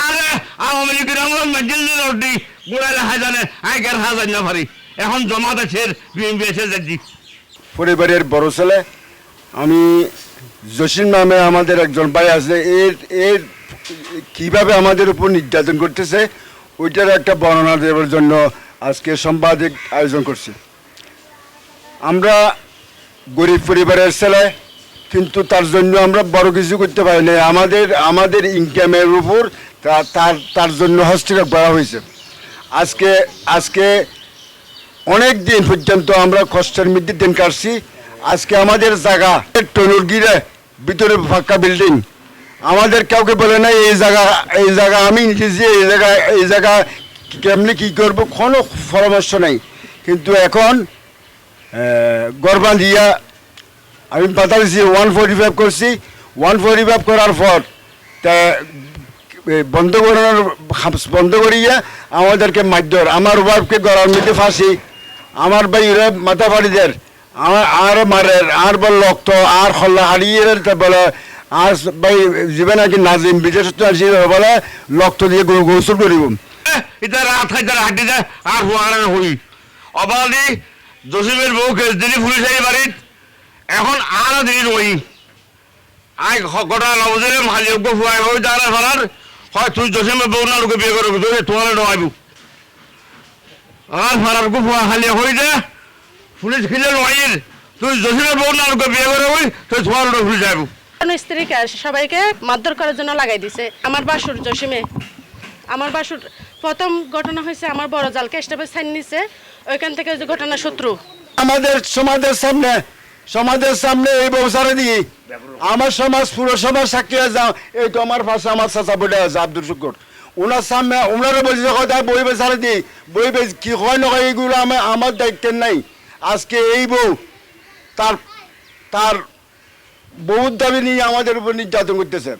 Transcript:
আরে আওয়ামী লীগের আমরা মসজিদের রোডি গুড়ালে হাজানে আগের হাজার না পারি এখন জমাত আছে বিএনপি এসে যাচ্ছি পরিবারের বড় ছেলে আমি জসিম নামে আমাদের একজন ভাই আছে এর কিভাবে আমাদের উপর নির্যাতন করতেছে ওইটার একটা বর্ণনা দেওয়ার জন্য আজকে সাংবাদিক আয়োজন করছি। আমরা গরিব পরিবারের ছেলে, কিন্তু তার জন্য আমরা বড় কিছু করতে পারি না। আমাদের ইনকামের উপর তার জন্য হস্তক্ষেপ করা হয়েছে। আজকে অনেক দিন পর্যন্ত আমরা কষ্টের মধ্যে দিন কাটছি। আজকে আমাদের জায়গা টনুর গিরে ভিতরে ফাঁকা বিল্ডিং, আমাদের কাউকে বলে না এই জায়গা আমি নিজে এই জায়গা কেমনি কী করবো কোনো পরামর্শ নেই। কিন্তু এখন গরবান দিয়া আমি পাতা দিচ্ছি 145 করছি। 145 করার পর তা বন্ধ করিয়া আমাদেরকে মারধর, আমার ওয়াইফকে গড়ার মধ্যে ফাঁসি, আমার ভাইরা মাথা ফাড়িদের আর মারের আর বল রক্ত আর হল্লা হারিয়ে বলে আর ভাই যাবে নাকি নাজিম বিদেশ বলে রক্ত দিয়ে গোসল করিব। এটা রাত হয় তার হাঁটি যায় আর হুয়ার হই অবাদি জসিমের বউ দিদি পুলিশ আই বাড়িত এখন আর দিন ওই আই গোটা নবজের মালিক হুয়াই হই দাঁড়া ফরার হয় তুই জসিমের বউ না লোকে বিয়ে করো তোমার নয় আর ফারার গো হুয়া হালিয়া হই দে পুলিশ খিলে নয়ের তুই জসিমের বউ না লোকে বিয়ে করো হই তুই তোমার পুলিশ যাইব। স্ত্রীকে সবাইকে মারধর করার জন্য লাগাই দিছে। আমার বাসুর জসিমে, আমার বাসুর প্রথম ঘটনা হয়েছে আমার বড় জালকে স্টাফে সাইন নিছে, ওইখান থেকে ঘটনা শত্রু আমাদের সমাজের সামনে এই ব্যবসাটা দিয়ে আমার সমাজ পুরো সমাজ সাক্ষী যাও। এই তো আমার পাশে আমার চাচা বলে আছে আব্দুল শুকুর, ওনার সামনে ওনারা বলছে বই বেচারে দিই বই বেচ কি হয় না এইগুলো আমার দায়িত্বের নাই। আজকে এই বউ তার বহুত দাবি নিয়ে আমাদের উপর নির্যাতন করতেছে।